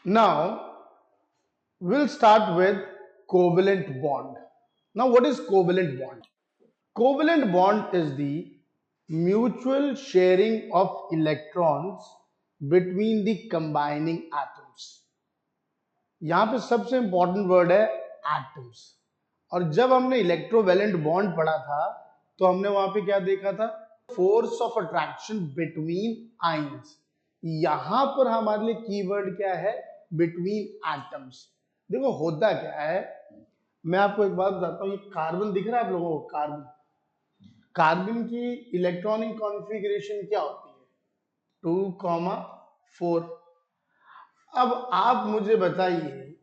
Now, we'll start with covalent bond. Now, what is covalent bond? Covalent bond is the mutual sharing of electrons between the combining atoms. यहां पे सबसे important word है atoms. और जब हमने electrovalent bond पढ़ा था तो हमने वहां पे क्या देखा था? Force of attraction between ions. यहां पर हमारे लिए कीवर्ड क्या है? Between atoms. देखो होता क्या है, मैं आपको एक बात बताता हूँ। ये कार्बन दिख रहा है आप लोगों को? कार्बन, कार्बन की इलेक्ट्रॉनिक कॉन्फ़िगरेशन क्या होती है? 2,4। अब आप मुझे बताइए,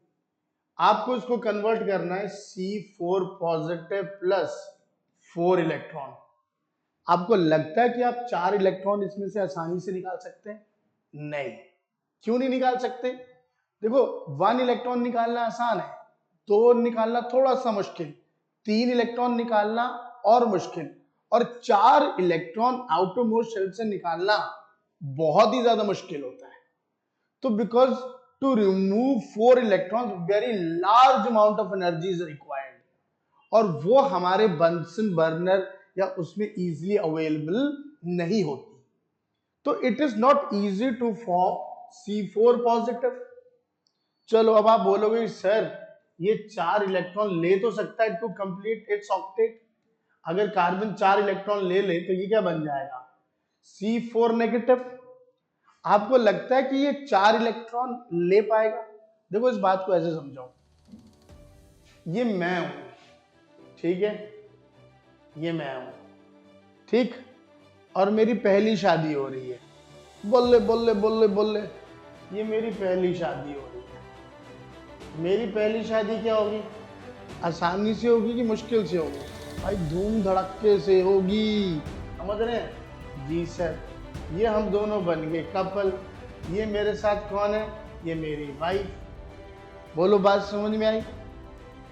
आपको इसको कन्वर्ट करना है C4 पॉजिटिव प्लस 4 इलेक्ट्रॉन। आपको लगता है कि आप 4 इलेक्ट्रॉन इसमें से आसानी से निकाल सकते हैं? नहीं। क्यों नहीं निकाल सकते? देखो, 1 इलेक्ट्रॉन निकालना आसान है, 2 निकालना थोड़ा सा मुश्किल, 3 इलेक्ट्रॉन निकालना और मुश्किल, और 4 इलेक्ट्रॉन आउटरमोस्ट शेल से निकालना बहुत ही ज्यादा मुश्किल होता है। तो because to remove 4 electrons very large amount of energy is required, और वो हमारे बंसन बर्नर या उसमें इजीली अवेलेबल नहीं होती। तो it is not easy to form C4 positive. चलो अब आप बोलोगे सर ये 4 इलेक्ट्रॉन ले तो सकता है टू कंप्लीट इट्स ऑक्टेट। अगर कार्बन 4 इलेक्ट्रॉन ले ले तो ये क्या बन जाएगा? C4 negative. आपको लगता है कि ये 4 इलेक्ट्रॉन ले पाएगा? देखो इस बात को ऐसे समझो, ये मैं हूं, ठीक है, ये मैं हूं, ठीक, और मेरी पहली शादी हो रही है। बोले बोले बोले बोले, ये मेरी पहली शादी हो रही है। मेरी पहली शादी क्या होगी? आसानी से होगी कि मुश्किल से होगी? भाई धूम धड़क्के से होगी। समझ रहे हैं? जी सर। ये हम दोनों बन गए कपल। ये मेरे साथ कौन है? ये मेरी वाइफ। बोलो बात समझ में आई?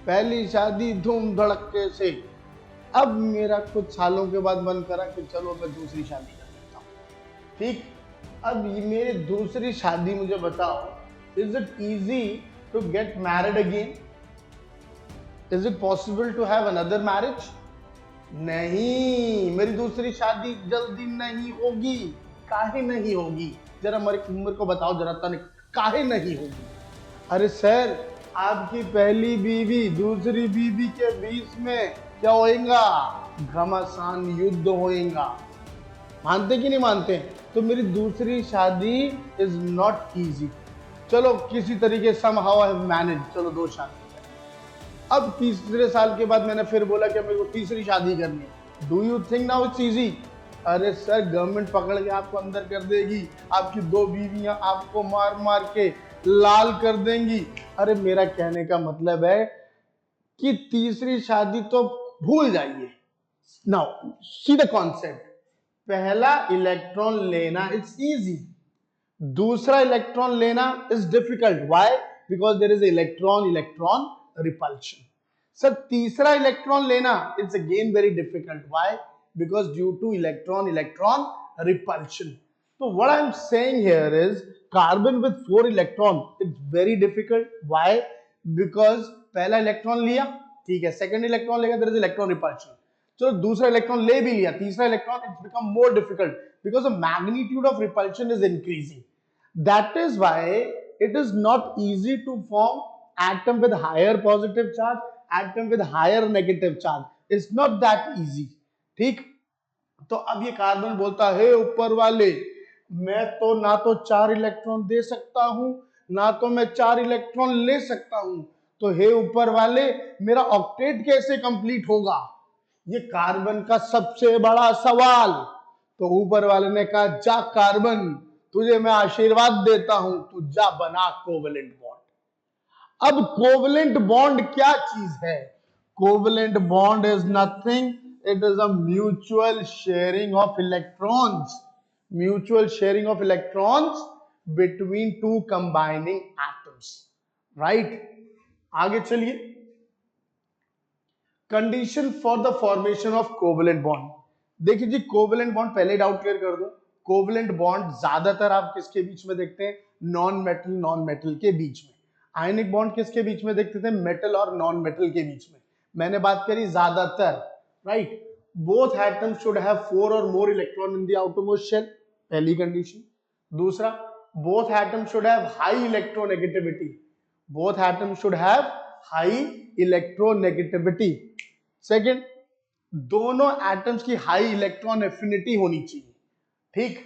पहली शादी धूम धड़क्के से। अब मेरा कुछ सालों के बाद मन करा कि चलो मैं दूसरी शादी कर लेता हूँ, ठीक। अब ये मेरी दूसरी शादी, मुझे बताओ, is it easy to get married again? Is it possible to have another marriage? नहीं, मेरी दूसरी शादी जल्दी नहीं होगी। काहे नहीं होगी? जरा मेरे को बताओ जरा तनिक, काहे नहीं होगी? अरे सर, आपकी पहली बीवी दूसरी बीवी के बीच में क्या होएगा? घमासान युद्ध होएगा। मानते कि नहीं मानते? तो मेरी दूसरी शादी इज नॉट इजी। चलो किसी तरीके समहाउ आई हैव मैनेज, चलो 2 शादी। अब तीसरे साल के बाद मैंने फिर बोला कि मेरे को तीसरी शादी करनी है। Do you think now it's easy? अरे सर, गवर्नमेंट पकड़ के आपको अंदर कर देगी, आपकी 2 बीवियां आपको मार मार के लाल कर देंगी। अरे मेरा कहने का मतलब है कि तीसरी शादी तो भूल जाइए। Now see the concept. पहला इलेक्ट्रॉन लेना इट्स इजी, दूसरा इलेक्ट्रॉन लेना is difficult. Why? Because there is electron electron repulsion. Sir तीसरा इलेक्ट्रॉन लेना it's again very difficult. Why? Because due to electron electron repulsion. तो what I am saying here is carbon with 4 electron it's very difficult. Why? Because पहला electron लिया, ठीक है, second electron लेगा, there is electron repulsion. चलो दूसरा electron ले भी लिया, तीसरा electron it's become more difficult because the magnitude of repulsion is increasing. That is why it is not easy to form atom with higher positive charge, atom with higher negative charge. It's not that easy. ठीक? तो अब ये carbon बोलता है ऊपर वाले, मैं तो ना तो 4 इलेक्ट्रॉन दे सकता हूं, ना तो मैं 4 इलेक्ट्रॉन ले सकता हूं। तो हे ऊपर वाले, मेरा ऑक्टेट कैसे कंप्लीट होगा? ये कार्बन का सबसे बड़ा सवाल। तो ऊपर वाले ने कहा, जा कार्बन, तुझे मैं आशीर्वाद देता हूं, तू जा बना कोवेलेंट बॉन्ड। अब कोवेलेंट बॉन्ड क्या चीज है? Covalent bond is nothing, it is a mutual sharing of electrons, mutual sharing of electrons between 2 combining atoms, right. आगे चलिए, condition for the formation of covalent bond. देखिए जी, कोवेलेंट बॉन्ड पहले doubt clear कर दो। Covalent bond ज्यादातर आप किसके बीच में देखते हैं? नॉन मेटल के बीच में। आयनिक बॉन्ड किसके बीच में देखते थे? मेटल और नॉन मेटल के बीच में। मैंने बात करी ज्यादातर, right. Both atoms should have 4 और more electron in the outermost shell, पहली कंडीशन। दूसरा, both atoms should have high electronegativity. Both atoms should have high electronegativity. Second, दोनों एटम्स की हाई इलेक्ट्रॉन एफिनिटी होनी चाहिए, ठीक।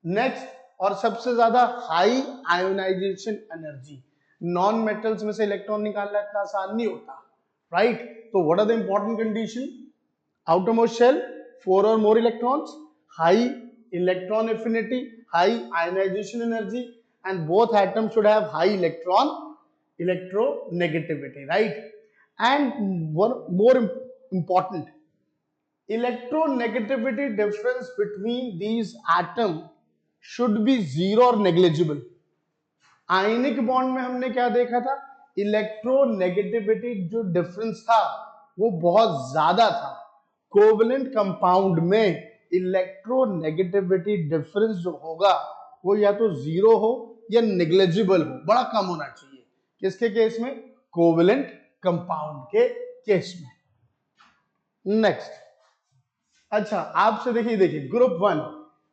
नेक्स्ट, और सबसे ज्यादा high ionisation energy. Non metals में से इलेक्ट्रॉन निकालना इतना आसान नहीं होता, राइट। तो what are the important condition? outermost shell 4 or more electrons, high electron affinity, high ionization energy, and both atoms should have high electronegativity, right? And one more important, electronegativity difference between these atoms should be zero or negligible. Ionic bond में हमने क्या देखा था? Electronegativity जो difference था वो बहुत ज्यादा था। कोवलेंट कंपाउंड में इलेक्ट्रोनेगेटिविटी डिफरेंस जो होगा वो या तो जीरो हो या नेग्लिजिबल हो, बड़ा कम होना चाहिए। किसके केस में? कोवलेंट कंपाउंड के केस में। नेक्स्ट, अच्छा आपसे देखिए group 1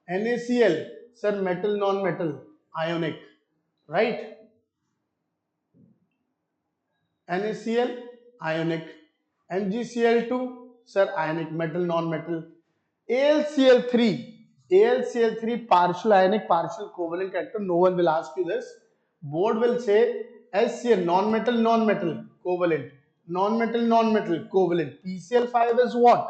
NaCl, sir metal non metal ionic, right. NaCl ionic, MgCl2 sir ionic, metal non metal, AlCl3 partial ionic partial covalent character. No one will ask you this. Board will say SCl non metal covalent, non metal covalent. PCl5 is what?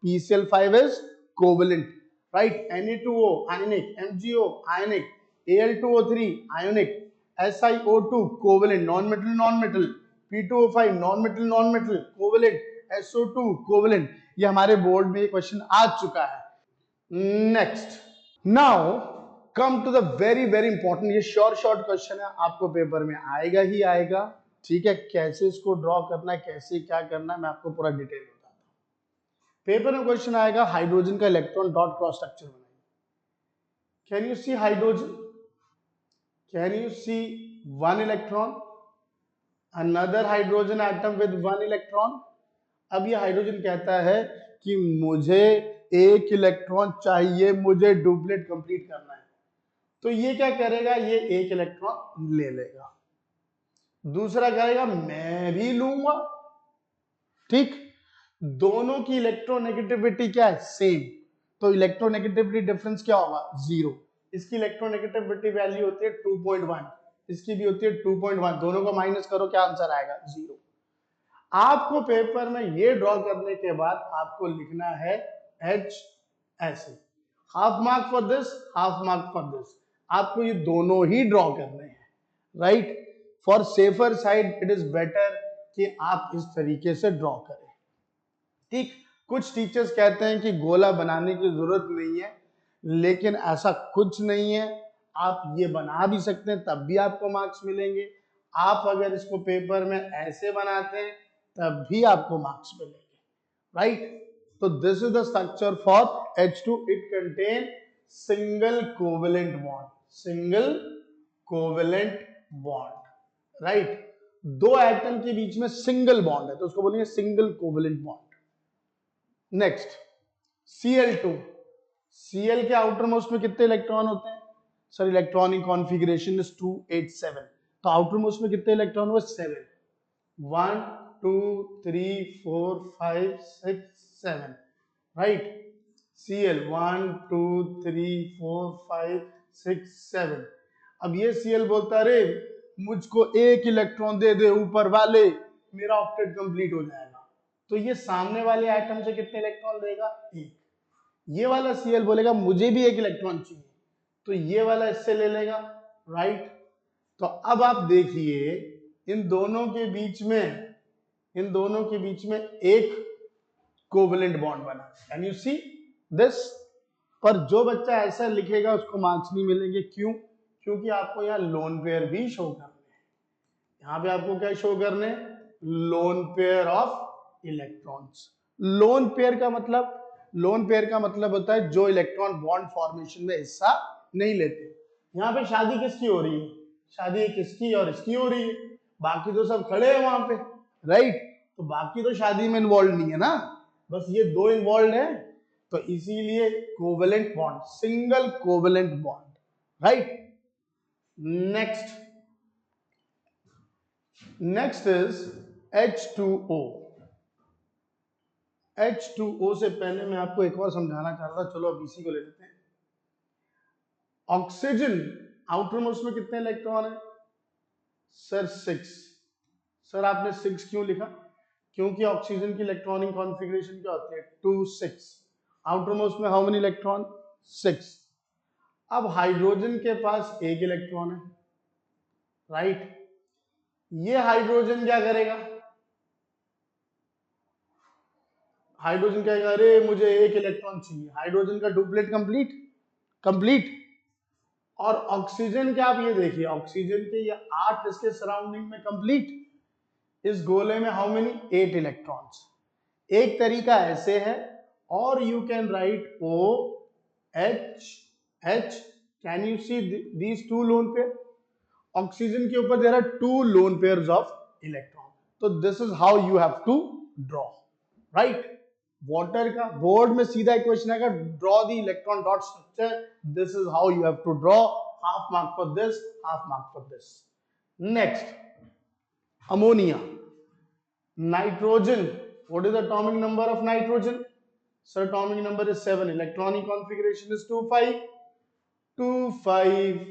PCl5 is covalent, right? Na2O ionic, MgO ionic, Al2O3 ionic, SiO2 covalent, non metal, P2O5 non metal covalent, SO2 covalent. ये हमारे board में ये question आ चुका है। Next, now come to the very very important, ये short question है, आपको पेपर में आएगा ही आएगा, ठीक है। कैसे इसको ड्रॉ करना है, कैसे क्या करना है, मैं आपको पूरा डिटेल बताता हूं। पेपर में क्वेश्चन आएगा हाइड्रोजन का इलेक्ट्रॉन डॉट क्रॉस स्ट्रक्चर बनाइए। Can you see hydrogen? Can you see one electron, another hydrogen atom with one electron. अब ये हाइड्रोजन कहता है कि मुझे एक इलेक्ट्रॉन चाहिए, मुझे डुप्लेट कंप्लीट करना है। तो ये क्या करेगा? ये एक इलेक्ट्रॉन ले लेगा, दूसरा करेगा मैं भी लूंगा, ठीक। दोनों की इलेक्ट्रोनेगेटिविटी क्या है? सेम। तो इलेक्ट्रोनेगेटिविटी डिफरेंस क्या होगा? जीरो। इसकी इलेक्ट्रोनेगेटिविटी वैल्यू होती है 2.1, इसकी भी होती है 2.1, दोनों को माइनस करो, क्या आंसर आएगा? जीरो। आपको पेपर में ये ड्रॉ करने के बाद आपको लिखना है H ऐसे, half mark for this, half mark for this. आपको ये दोनों ही ड्रॉ करने हैं, right. For safer side it is better कि आप इस तरीके से ड्रॉ करें, ठीक। कुछ टीचर्स कहते हैं कि गोला बनाने की जरूरत नहीं है, लेकिन ऐसा कुछ नहीं है, आप ये बना भी सकते हैं, तब भी आपको मार्क्स मिलेंगे। आप अगर इसको पेपर में ऐसे बनाते हैं तब भी आपको मार्क्स मिलेंगे, राइट। तो this is the structure for H2, it contain single covalent bond, single covalent bond, right. दो एटम के बीच में सिंगल बॉन्ड है तो उसको बोलेंगे single covalent bond. Next, Cl2, Cl के आउटर मोस्ट में कितने इलेक्ट्रॉन होते हैं? सर इलेक्ट्रॉनिक कॉन्फ़िगरेशन इज 287, तो आउटर मोस्ट में कितने इलेक्ट्रॉन हुए? 7। 1 2 3 4 5 6 7, राइट। Cl 1 2 3 4 5 6 7। अब ये Cl बोलता रे मुझको एक इलेक्ट्रॉन दे दे ऊपर वाले, मेरा ऑक्टेट कंप्लीट हो जाएगा। तो ये सामने वाले एटम से कितने इलेक्ट्रॉन देगा? एक। ये वाला Cl बोलेगा मुझे भी एक इलेक्ट्रॉन चाहिए, तो ये वाला इससे ले लेगा, राइट। तो अब आप देखिए इन दोनों के बीच में एक कोवेलेंट बॉन्ड बना। Can you see this? पर जो बच्चा ऐसा लिखेगा उसको मार्क्स नहीं मिलेंगे। क्यों? क्योंकि आपको यहाँ लोन पेयर भी शो करने हैं। यहाँ पे आपको क्या शो करने? Lone pair of electrons. Lone pair का मतलब होता है जो इलेक्ट्रॉन बॉन्ड फॉर्मेशन में हिस्सा नहीं लेते। यहाँ पे शादी किसकी हो रही है? शादी किसकी और इसकी हो रही है, बाकी तो सब खड़े हैं वहां पे, राइट? तो बाकी तो शादी में इन्वॉल्व नहीं है ना, बस ये दो इन्वॉल्व है, तो इसीलिए covalent bond, single covalent bond, right? Next, next is H2O। H2O से पहले मैं आपको एक और समझाना चाह रहा था, चलो अब इसी को ले लेते हैं। ऑक्सीजन आउटर मोस्ट में कितने इलेक्ट्रॉन है? सर 6। सर आपने 6 क्यों लिखा? क्योंकि ऑक्सीजन की इलेक्ट्रॉनिक कॉन्फ़िगरेशन क्या होती है? 2 6। आउटर मोस्ट में हाउ मेनी इलेक्ट्रॉन? 6। अब हाइड्रोजन के पास एक इलेक्ट्रॉन है, राइट? ये हाइड्रोजन क्या करेगा? हाइड्रोजन क्या कहेगा? अरे मुझे एक इलेक्ट्रॉन चाहिए। हाइड्रोजन का डुप्लेट कंप्लीट, कंप्लीट। और ऑक्सीजन क्या, आप ये देखिए, ऑक्सीजन के ये 8 इसके सराउंडिंग में कंप्लीट। इस गोले में हाउ मेनी? 8 इलेक्ट्रॉन्स। एक तरीका ऐसे है, और you can write O H H। Can you see these two lone pair? Oxygen के ऊपर there are 2 lone pairs of electron. तो this is how you have to draw, right? Water का board में सीधा इक्वेशन आएगा, draw the electron dot structure. This is how you have to draw. Half mark for this, half mark for this. Next, ammonia, nitrogen. What is the atomic number of nitrogen? So atomic number is 7. Electronic configuration is 2 5 2 5।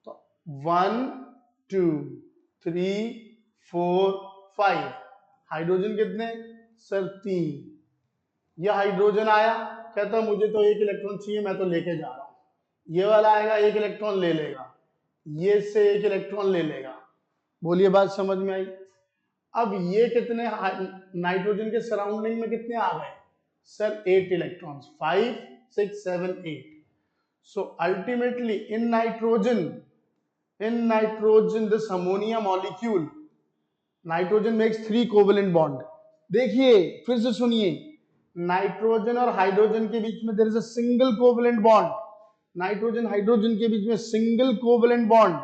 तो 1 2 3 4 5। Hydrogen कितने? Sir 3। यह hydrogen आया, कहता मुझे तो एक electron चाहिए, मैं तो लेके जा रहा हूं। ये वाला आएगा, एक इलेक्ट्रॉन ले लेगा, ये से एक इलेक्ट्रॉन ले लेगा। बोलिए बात समझ में आई? अब ये कितने नाइट्रोजन के सराउंडिंग में कितने आ गए? Sir 8 electrons, 5 6 7 8। So ultimately in nitrogen this ammonia molecule, nitrogen makes 3 covalent bond. देखिए फिर से सुनिए, नाइट्रोजन और हाइड्रोजन के बीच में there is a single covalent bond. Nitrogen hydrogen के बीच में सिंगल कोवेलेंट बॉन्ड।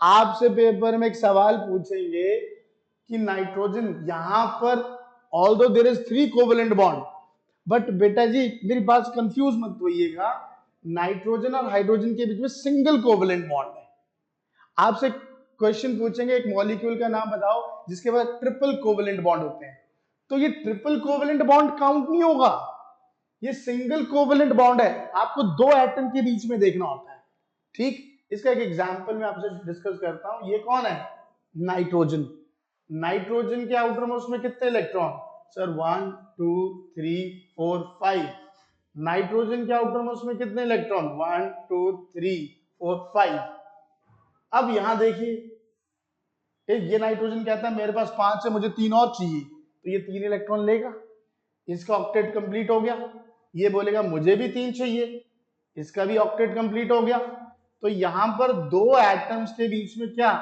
आपसे पेपर में एक सवाल पूछेंगे कि नाइट्रोजन यहां पर although there is 3 covalent bond, but बेटा जी मेरी बात कंफ्यूज मत होइएगा, नाइट्रोजन और हाइड्रोजन के बीच में सिंगल कोवेलेंट बॉन्ड है। आपसे क्वेश्चन पूछेंगे एक मॉलिक्यूल का नाम बताओ जिसके पास ट्रिपल कोवेलेंट बॉन्ड होते हैं, तो ये ट्रिपल कोवेलेंट बॉन्ड काउंट नहीं होगा, ये सिंगल कोवेलेंट बॉन्ड है। आपको दो एटम के बीच में देखना होता है, ठीक? इसका एक एग्जांपल मैं आपसे डिस्कस करता हूं। ये कौन है? नाइट्रोजन। नाइट्रोजन के आउटर मोस्ट में कितने इलेक्ट्रॉन? सर 1 2 3 4 5। नाइट्रोजन के आउटर मोस्ट में कितने इलेक्ट्रॉन? 1 2 3 4 5। अब यहां देखिए, ये नाइट्रोजन कहता है मेरे पास 5 है, मुझे 3 और चाहिए, तो ये 3 इलेक्ट्रॉन लेगा, इसका ऑक्टेट कंप्लीट हो गया। ये बोलेगा मुझे भी 3 चाहिए, इसका भी ऑक्टेट कंप्लीट हो गया। तो यहां पर दो एटम्स के बीच में क्या?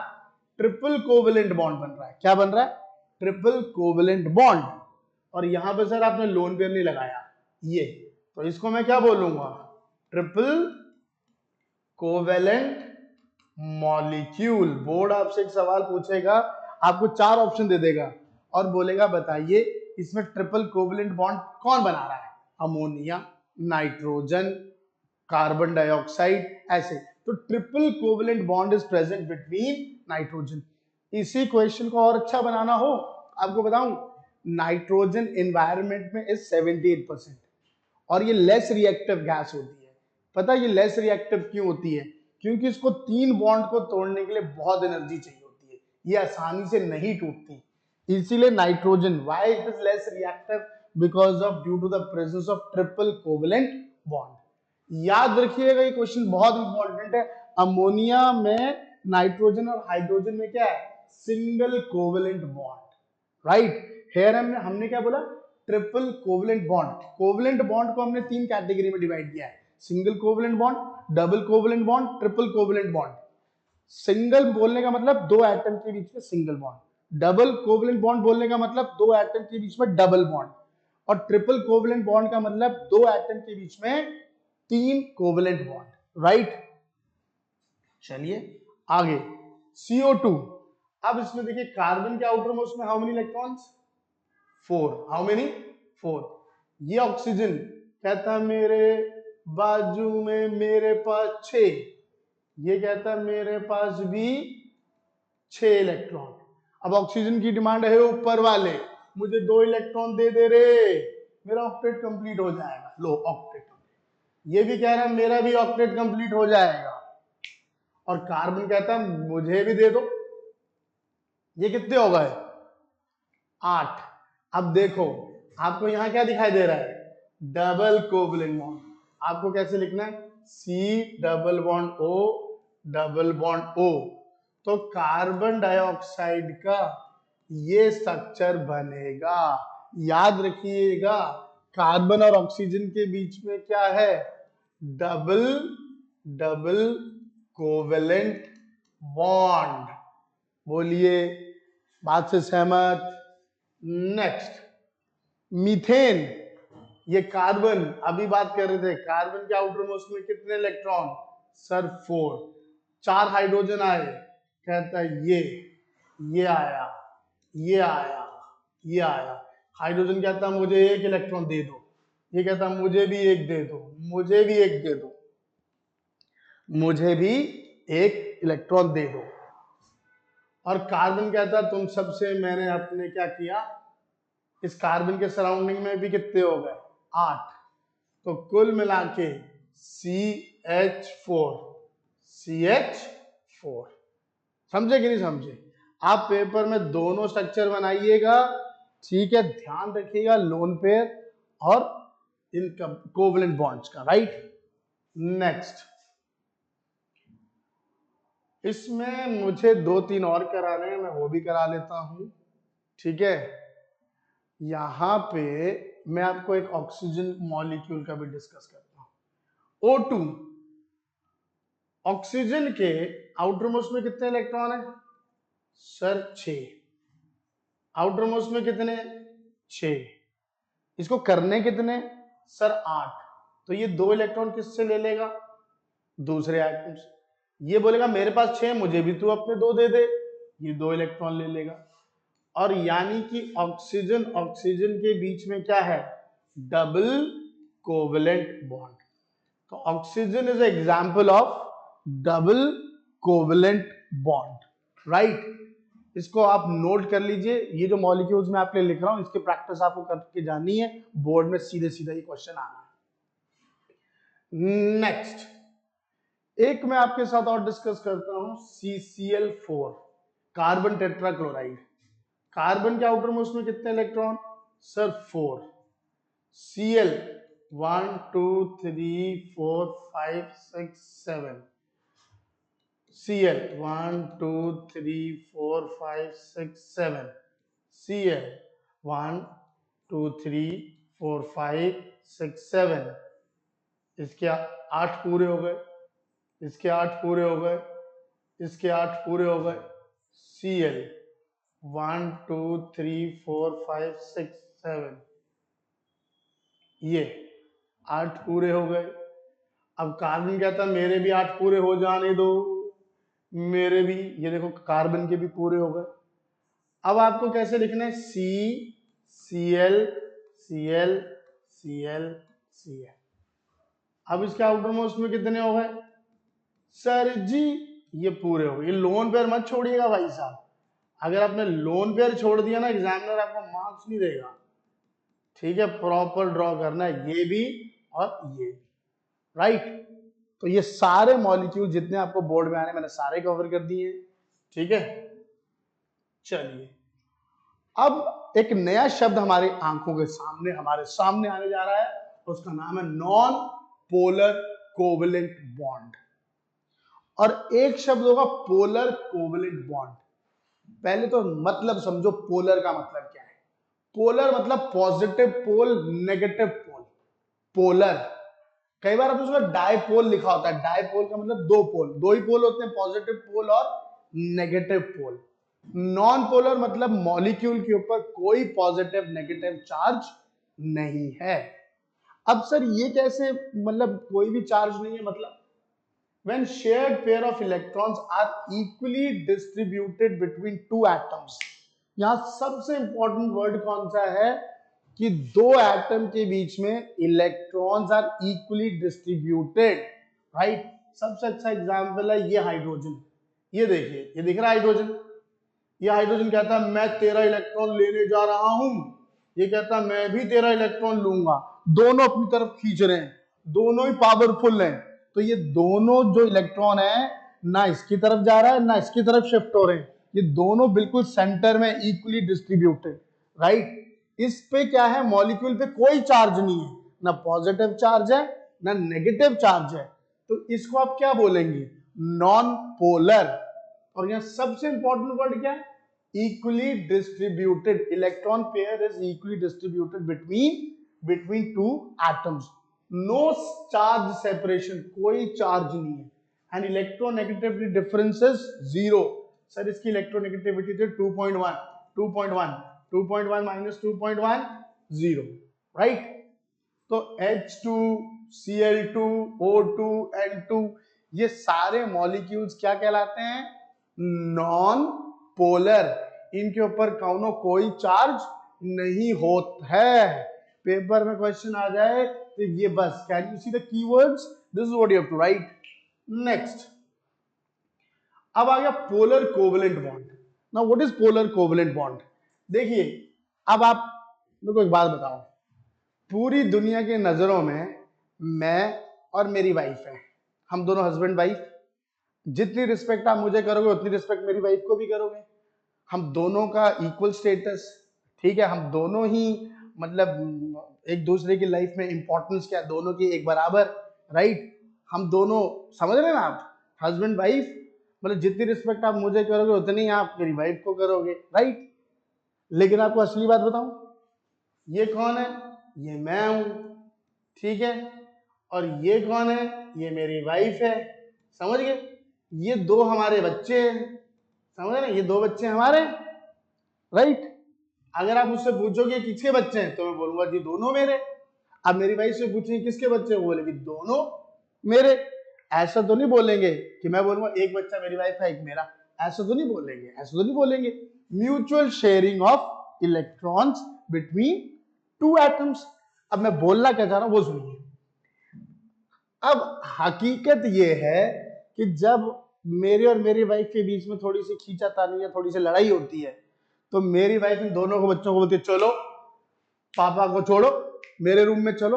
ट्रिपल कोवेलेंट बॉन्ड बन रहा है। क्या बन रहा है? Triple covalent bond. और यहां पे सर आपने लोन पेयर नहीं लगाया, ये तो इसको मैं क्या बोलूंगा? Triple covalent molecule. बोर्ड आपसे एक सवाल पूछेगा, आपको 4 ऑप्शन दे देगा और बोलेगा बताइए इसमें ट्रिपल कोवेलेंट बॉन्ड कौन बना रहा है? अमोनिया, नाइट्रोजन, कार्बन डाइऑक्साइड, ऐसे। तो triple covalent bond is present between nitrogen. इसी क्वेश्चन को और अच्छा बनाना हो, आपको बताऊं, नाइट्रोजन एनवायरनमेंट में इज 78% और ये लेस रिएक्टिव गैस होती है। पता है ये लेस रिएक्टिव क्यों होती है? क्योंकि इसको 3 बॉन्ड को तोड़ने के लिए बहुत एनर्जी चाहिए होती है, ये आसानी से नहीं टूटती। इसीलिए nitrogen, why it is less reactive? Because of due to the presence of triple covalent bond. याद रखिएगा ये क्वेश्चन बहुत इंपॉर्टेंट है। अमोनिया में नाइट्रोजन और हाइड्रोजन में क्या है? Single covalent bond, right? Here हमने क्या बोला? Triple covalent bond. Covalent bond को हमने 3 कैटेगरी में डिवाइड किया है, single covalent bond, double covalent bond, triple covalent bond. Single बोलने का मतलब दो एटम के बीच में single bond, double covalent bond बोलने का मतलब दो एटम के बीच में डबल बॉन्ड, और ट्रिपल कोवेलेंट बॉन्ड का मतलब दो एटम के बीच में 3 कोवेलेंट बॉन्ड, राइट? चलिए आगे CO2। अब इसमें देखिए कार्बन के आउटर मोस्ट में how many electrons? 4। How many? 4। ये ऑक्सीजन कहता मेरे बाजू में मेरे पास 6, ये कहता मेरे पास भी 6 इलेक्ट्रॉन। अब ऑक्सीजन की डिमांड है ऊपर वाले, मुझे 2 इलेक्ट्रॉन दे दे रे, मेरा ऑक्टेट कंप्लीट हो जाएगा। लो ऑक्टेट, ये भी कह रहा है मेरा भी ऑक्टेट कंप्लीट हो जाएगा। और कार्बन कहता है मुझे भी दे दो। ये कितने हो गए? 8। अब देखो आपको यहां क्या दिखाई दे रहा है? Double covalent bond. आपको कैसे लिखना है? C double bond O double bond O। तो कार्बन डाइऑक्साइड का ये स्ट्रक्चर बनेगा। याद रखिएगा कार्बन और ऑक्सीजन के बीच में क्या है? Double double covalent bond. बोलिए, बात से सहमत? Next methane. ये कार्बन, अभी बात कर रहे थे कार्बन के आउटर मोस्ट में कितने इलेक्ट्रॉन? सर 4। 4 हाइड्रोजन आए, कहता है ये आया, ये आया, ये आया। हाइड्रोजन कहता है मुझे 1 इलेक्ट्रॉन दे दो, ये कहता है मुझे भी 1 दे दो, मुझे भी 1 दे दो, मुझे भी 1 इलेक्ट्रॉन दे दो। और कार्बन कहता है तुम सबसे मैंने अपने क्या किया, इस कार्बन के सराउंडिंग में भी कितने हो गए? 8। तो कुल मिला के CH4। CH4 समझे कि नहीं समझे? आप पेपर में दोनों स्ट्रक्चर बनाइएगा, ठीक है, ध्यान रखिएगा लोन पेयर और इन कोवलेंट बॉन्ड्स का, राइट। नेक्स्ट इसमें मुझे 2-3 और कराने हैं, मैं वो भी करा लेता हूं, ठीक है। यहां पे मैं आपको एक ऑक्सीजन मॉलिक्यूल का भी डिस्कस करता हूं। O2, ऑक्सीजन के आउटर मोस्ट में कितने इलेक्ट्रॉन है? सर 6। आउटर मोस्ट में कितने? 6। इसको करने कितने? सर 8। तो ये 2 इलेक्ट्रॉन किससे ले लेगा? दूसरे एटम से। ये बोलेगा मेरे पास 6, मुझे भी तू अपने 2 दे दे, ये 2 इलेक्ट्रॉन ले लेगा। और यानी कि ऑक्सीजन ऑक्सीजन के बीच में क्या है? Double covalent bond. तो oxygen is example of double covalent bond, right. इसको आप नोट कर लीजिए, ये जो मॉलिक्यूल्स मैं आपके लिए लिख रहा हूं इसकी प्रैक्टिस आपको करके जानी है, बोर्ड में सीधे सीधा ये क्वेश्चन आना है। नेक्स्ट एक मैं आपके साथ और डिस्कस करता हूं, CCl4, कार्बन टेट्राक्लोराइड। कार्बन के आउटर मोस्ट में कितने electron? Sir 4। Cl 1 2 3 4 5 6 7। Cl 1 2 3 4 5 6 7। Cl 1 2 3 4 5 6 7। इसके 8 पूरे हो गए, इसके 8 पूरे हो गए, इसके 8 पूरे हो गए। Cl 1 2 3 4 5 6 7, ये 8 पूरे हो गए। अब कार्बन कहता मेरे भी 8 पूरे हो जाने दो, मेरे भी, ये देखो कार्बन के भी पूरे हो गए। अब आपको कैसे लिखना है? Cl Cl Cl Cl। अब इसके आउटर मोस्ट में कितने हो गए? सर जी ये पूरे हो गए। ये लोन पेयर मत छोड़िएगा भाई साहब, अगर आपने लोन पेयर छोड़ दिया ना एग्जामिनर आपको मार्क्स नहीं देगा, ठीक है। प्रॉपर ड्रॉ करना है, ये भी और ये भी, राइट। तो ये सारे मॉलिक्यूल जितने आपको बोर्ड में आने मैंने सारे कवर कर दिए, ठीक है। चलिए अब एक नया शब्द हमारी आंखों के सामने हमारे सामने आने जा रहा है, उसका नाम है नॉन पोलर कोवेलेंट बॉन्ड। और एक शब्द होगा पोलर कोवेलेंट बॉन्ड। पहले तो मतलब समझो पोलर का मतलब क्या है। पोलर मतलब positive pole negative pole. Polar कई बार उसमें डायपोल लिखा होता है, डायपोल का मतलब 2 पोल, 2 ही पोल होते हैं, पॉजिटिव पोल और नेगेटिव पोल। नॉन पोलर मतलब मॉलिक्यूल के ऊपर कोई पॉजिटिव नेगेटिव चार्ज नहीं है। अब सर ये कैसे, मतलब कोई भी चार्ज नहीं है मतलब? when shared pair of electrons are equally distributed between two atoms। यहां सबसे इंपॉर्टेंट वर्ड कौन सा है कि दो एटम के बीच में electrons are equally distributed, right. सबसे अच्छा एग्जांपल है ये हाइड्रोजन। ये देखिए, ये दिख रहा है हाइड्रोजन। ये हाइड्रोजन कहता है मैं तेरा इलेक्ट्रॉन लेने जा रहा हूं, ये कहता है मैं भी तेरा इलेक्ट्रॉन लूंगा। दोनों अपनी तरफ खींच रहे हैं, दोनों ही पावरफुल हैं। तो ये दोनों जो इलेक्ट्रॉन है ना इसकी तरफ जा रहा है ना इसकी तरफ शिफ्ट हो रहे हैं, ये दोनों बिल्कुल सेंटर में इक्वली डिस्ट्रीब्यूटेड, राइट। इस पे क्या है, मॉलिक्यूल पे कोई चार्ज नहीं है, ना पॉजिटिव चार्ज है ना नेगेटिव चार्ज है। तो इसको आप क्या बोलेंगे, नॉन पोलर। और यहां सबसे इंपॉर्टेंट वर्ड क्या है, equally distributed। electron pair is equally distributed between two atoms। no charge separation, कोई चार्ज नहीं है। and electronegativity difference is 0। Sir इसकी इलेक्ट्रोनेगेटिविटी थे 2.1 2.1 2.1 माइनस 2.1 0, राइट। तो H2 Cl2 O2 N2 ये सारे मॉलिक्यूल्स क्या कहलाते हैं, नॉन पोलर। इनके ऊपर कौनो कोई चार्ज नहीं होता है। पेपर में क्वेश्चन आ जाए तो ये बस, can you see the keywords, this is what you have to write. Next, अब आ गया polar covalent bond. Now what is polar covalent bond. देखिए, अब आप मेरे को एक बात बताओ, पूरी दुनिया के नजरों में मैं और मेरी वाइफ है, हम दोनों हस्बैंड वाइफ। जितनी रिस्पेक्ट आप मुझे करोगे उतनी रिस्पेक्ट मेरी वाइफ को भी करोगे। हम दोनों का इक्वल स्टेटस, ठीक है। हम दोनों ही मतलब एक दूसरे की लाइफ में इंपॉर्टेंस क्या, दोनों की एक बराबर, राइट। हम दोनों, समझ रहे हैं ना आप, हस्बैंड वाइफ, मतलब जितनी रिस्पेक्ट आप मुझे करोगे उतनी आप मेरी वाइफ को करोगे, राइट। लेकिन आपको असली बात बताऊं, ये कौन है, ये मैं हूं, ठीक है। और ये कौन है, ये मेरी वाइफ है, समझ गए। ये दो हमारे बच्चे हैं, समझ रहे, ये दो बच्चे हमारे, राइट। अगर आप मुझसे पूछोगे किसके बच्चे हैं तो मैं बोलूंगा जी दोनों मेरे। अब मेरी वाइफ से पूछेंगे किसके बच्चे हैं, वो बोलेगी दोनों मेरे। ऐसा तो नहीं बोलेंगे कि मैं बोलूंगा एक बच्चा मेरी वाइफ है एक मेरा, ऐसा तो नहीं बोलेंगे, ऐसा तो नहीं बोलेंगे। Mutual sharing of electrons between two atoms. अब मैं बोलना क्या चाह रहा हूं वो सुनिए। अब हकीकत ये है कि जब मेरे और मेरी वाइफ के बीच में थोड़ी सी खींचातानी या थोड़ी सी लड़ाई होती है तो मेरी वाइफ इन दोनों को बच्चों को बोलती है चलो पापा को छोड़ो मेरे रूम में चलो।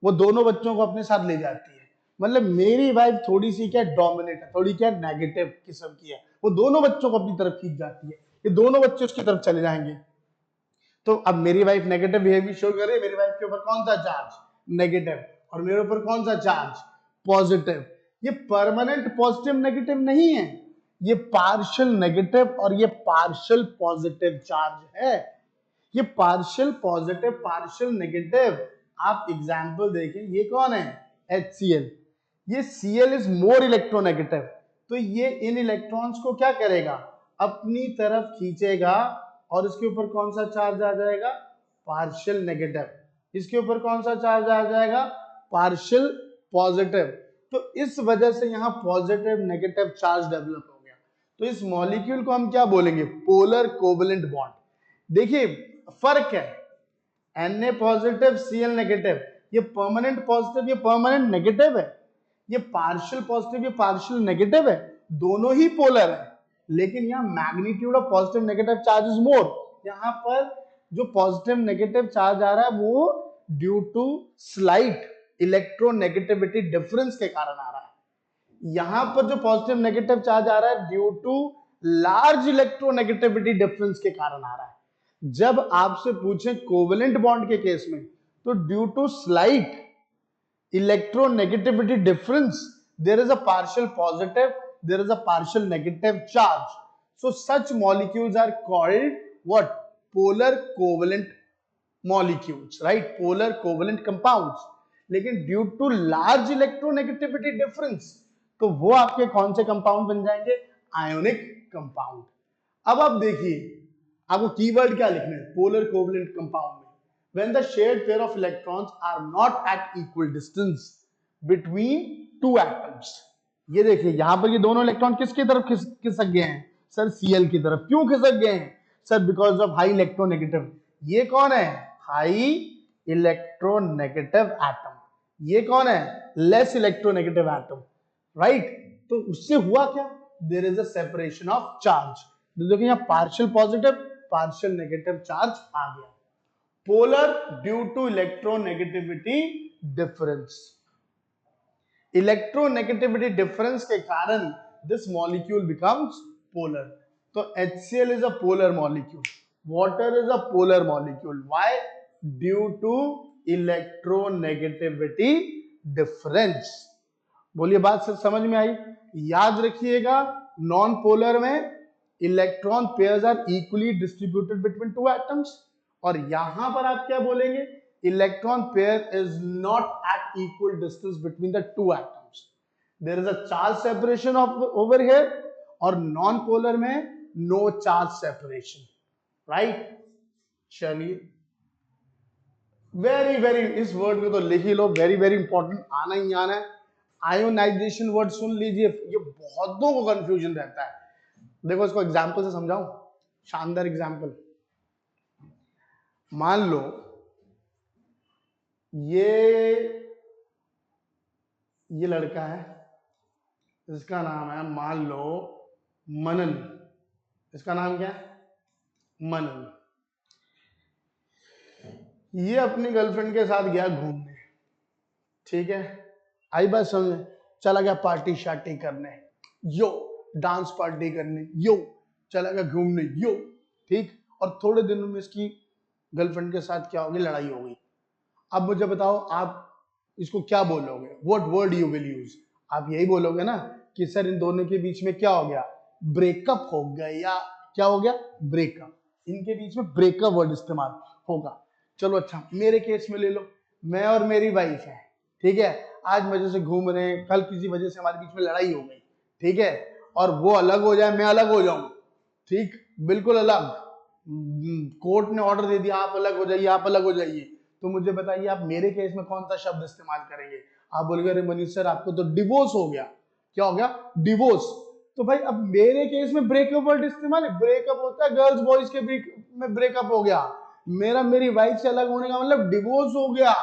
वो दोनों बच्चों को अपने साथ ले जाती है। मतलब मेरी वाइफ थोड़ी सी क्या डोमिनेट है, थोड़ी क्या नेगेटिव किस्म की है, वो दोनों बच्चों को अपनी तरफ खींच जाती है, ये दोनों बच्चे उसकी तरफ चले जाएंगे। तो अब मेरी वाइफ नेगेटिव बिहेवियर शो करे, मेरी वाइफ के ऊपर कौन सा चार्ज, नेगेटिव, और मेरे ऊपर कौन सा चार्ज, पॉजिटिव। ये परमानेंट पॉजिटिव नेगेटिव नहीं है, ये पार्शियल नेगेटिव और ये पार्शियल पॉजिटिव चार्ज है। ये पार्शियल पॉजिटिव पार्शियल नेगेटिव, आप एग्जांपल देखें, ये कौन है, HCl। ये Cl इज मोर इलेक्ट्रोनेगेटिव, तो ये इन इलेक्ट्रॉन्स को क्या करेगा, अपनी तरफ खींचेगा और इसके ऊपर कौन सा चार्ज आ जाएगा, पार्शियल नेगेटिव। इसके ऊपर कौन सा चार्ज आ जाएगा, पार्शियल पॉजिटिव। तो इस वजह से यहां पॉजिटिव नेगेटिव चार्ज डेवलप हो गया। तो इस मॉलिक्यूल को हम क्या बोलेंगे, पोलर कोवेलेंट बॉन्ड। देखिए फर्क है, Na पॉजिटिव Cl नेगेटिव, ये परमानेंट पॉजिटिव ये परमानेंट नेगेटिव है, ये पार्शियल पॉजिटिव ये पार्शियल नेगेटिव है, दोनों ही पोलर है। लेकिन यहाँ magnitude of positive negative charge is more. यहाँ पर जो पॉजिटिव नेगेटिव चार्ज आ रहा है वो due to slight electronegativity difference के कारण आ रहा है। यहां पर जो पॉजिटिव नेगेटिव चार्ज आ रहा है due to large electronegativity difference के कारण आ रहा है। जब आपसे पूछे कोवेलेंट बॉन्ड के केस में तो due to slight electronegativity difference there is a partial positive, there is a partial negative charge, so such molecules are called what, polar covalent molecules, right, polar covalent compounds। लेकिन due to large electronegativity difference तो वो आपके कौन से compound बन जाएंगे, ionic compound. अब आप देखिए आपको कीवर्ड क्या लिखना है पोलर कोवेलेंट कंपाउंड में, when the shared pair of electrons are not at equal distance between two atoms। ये देखिए यहां पर ये दोनों इलेक्ट्रॉन किसकी तरफ खिसक गए हैं सर, Cl की तरफ। क्यों खिसक गए हैं sir? Because of high electronegative. ये कौन है? High electronegative atom. ये कौन है? Less electronegative atom, right? तो उससे हुआ क्या? There is a separation of charge. देखिए यहाँ partial positive partial negative charge आ गया। Polar due to electronegativity difference. Electronegativity difference के कारण दिस मॉलिक्यूल बिकम्स पोलर। तो HCl is a polar molecule, water is a polar molecule. Why? Due to electronegativity difference. बोलिए बात सब समझ में आई? याद रखिएगा नॉन पोलर में electron pairs are equally distributed between two atoms, और यहां पर आप क्या बोलेंगे? Electron pair is not at equal distance between the two atoms, there is a charge separation of over here, और नॉन पोलर में no charge separation, right? चलिए very very, इस वर्ड में तो लिख ही लो, वेरी वेरी इंपॉर्टेंट, आना ही आना है। आयोनाइजेशन वर्ड सुन लीजिए, ये बहुतों को कंफ्यूजन रहता है। देखो इसको एग्जांपल से समझाऊं, शानदार एग्जांपल। मान लो ये लड़का है, इसका नाम है मान लो मनन। इसका नाम क्या है? मनन। ये अपनी गर्लफ्रेंड के साथ गया घूमने, ठीक है? आई बात समझ? चला गया पार्टी शार्टी करने, यो डांस पार्टी करने, यो चला गया घूमने, यो, ठीक। और थोड़े दिनों में इसकी गर्लफ्रेंड के साथ क्या होगी? लड़ाई हो गई। अब मुझे बताओ आप इसको क्या बोलोगे? What word you will use? आप यही बोलोगे ना कि सर इन दोनों के बीच में क्या हो गया? ब्रेकअप हो गया। क्या हो गया? ब्रेकअप। इनके बीच में ब्रेकअप वर्ड इस्तेमाल होगा। चलो अच्छा, मेरे केस में ले लो, मैं और मेरी वाइफ है, ठीक है? आज मजे से घूम रहे हैं, कल किसी वजह से हमारे बीच में लड़ाई हो गई, ठीक है? और वो अलग हो जाए, मैं अलग हो जाऊं, ठीक, बिल्कुल अलग, कोर्ट ने ऑर्डर दे दिया आप अलग हो जाइए, आप अलग हो जाइए, तो मुझे बताइए आप मेरे केस में कौन सा शब्द इस्तेमाल करेंगे? आप बोलेंगे अरे मनीष सर आपको तो डिवोर्स हो गया। क्या हो गया? डिवोर्स। तो भाई अब मेरे केस में ब्रेकअप वर्ड इस्तेमाल है, ब्रेकअप होता है गर्ल्स बॉयज के में, ब्रेकअप हो गया। मेरा मेरी वाइफ से अलग होने का मतलब डिवोर्स हो गया,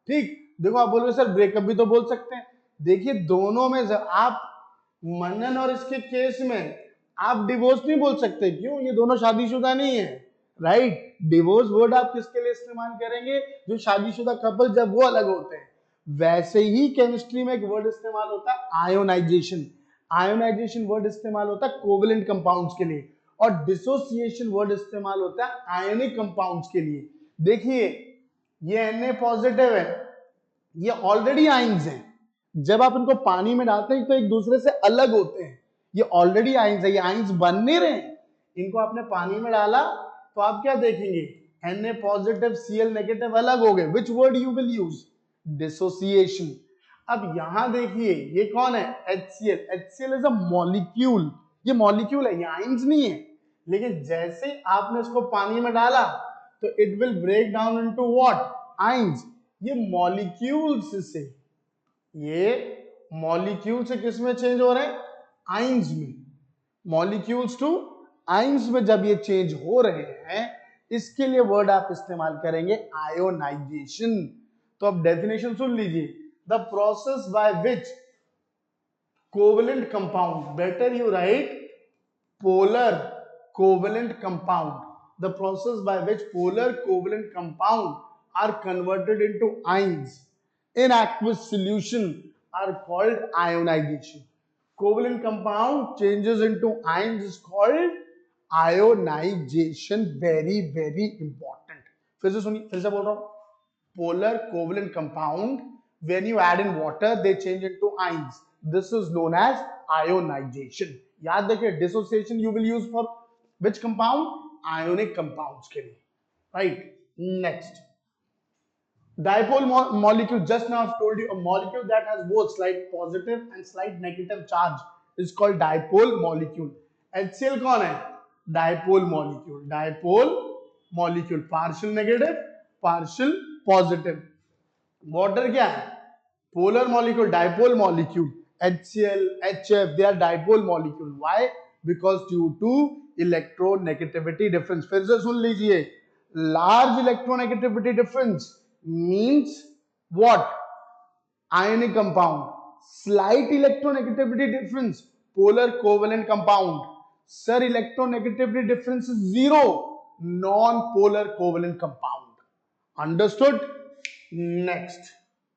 ठीक। देखो आप बोलोगे सर ब्रेकअप भी तो बोल सकते हैं। देखिए दोनों में आप मनन और इसके केस में आप डिवोर्स नहीं बोल सकते, क्यों? ये दोनों शादीशुदा नहीं है, राइट? डिवोर्स वर्ड आप किसके लिए इस्तेमाल करेंगे? जो शादीशुदा कपल जब वो अलग होते हैं। वैसे ही केमिस्ट्री में एक वर्ड इस्तेमाल होता है आयोनाइजेशन। आयोनाइजेशन वर्ड इस्तेमाल होता है कोवेलेंट कंपाउंड्स के लिए, और डिसोसिएशन वर्ड इस्तेमाल होता है आयोनिक कंपाउंड्स के लिए। देखिए ये Na पॉजिटिव है, ये ऑलरेडी आइंस हैं, जब आप इनको पानी में डालते हैं तो एक दूसरे से अलग होते हैं। ये ऑलरेडी आइंस है, ये आइंस बन नहीं रहे हैं। इनको आपने पानी में डाला तो आप क्या देखेंगे? Na पॉजिटिव Cl नेगेटिव अलग हो गए। Which word you will use? Dissociation. अब यहां देखिए ये कौन है? HCl। HCl is a molecule, ये मॉलिक्यूल है, ये आइंस नहीं है। लेकिन जैसे आपने इसको पानी में डाला तो it will break down into what? Ions. ये मॉलिक्यूल्स से, ये मॉलिक्यूल से किस में चेंज हो रहे हैं? आइंस में। मॉलिक्यूल्स टू आइंस में जब ये चेंज हो रहे हैं, इसके लिए वर्ड आप इस्तेमाल करेंगे आयोनाइजेशन। तो अब डेफिनेशन सुन लीजिए, the process by which covalent compound, better you right polar covalent compound, the process by which polar covalent compound are converted into ions in aqueous solution are called ionization. Covalent compound changes into ions is called ionization. Very very important. फिर से सुनिए, फिर से बोल रहा हूं, polar covalent compound, when you add in water they change into ions, this is known as ionization. याद रखिए dissociation you will use for which compound? Ionic compounds के लिए, right? Next, dipole molecule. Just now I've told you a molecule that has both slight positive and slight negative charge is called dipole molecule. HCl कौन है? Dipole molecule. Dipole molecule, partial negative partial positive. Water क्या है? Polar molecule, dipole molecule. HCl, HF, they are dipole molecule. Why? Because due to electronegativity difference. फिर से सुन लीजिए, large electronegativity difference means what? Ionic compound. Slight electronegativity difference, polar covalent compound. Sir, electronegativity difference is zero, non-polar covalent compound. Understood? Next.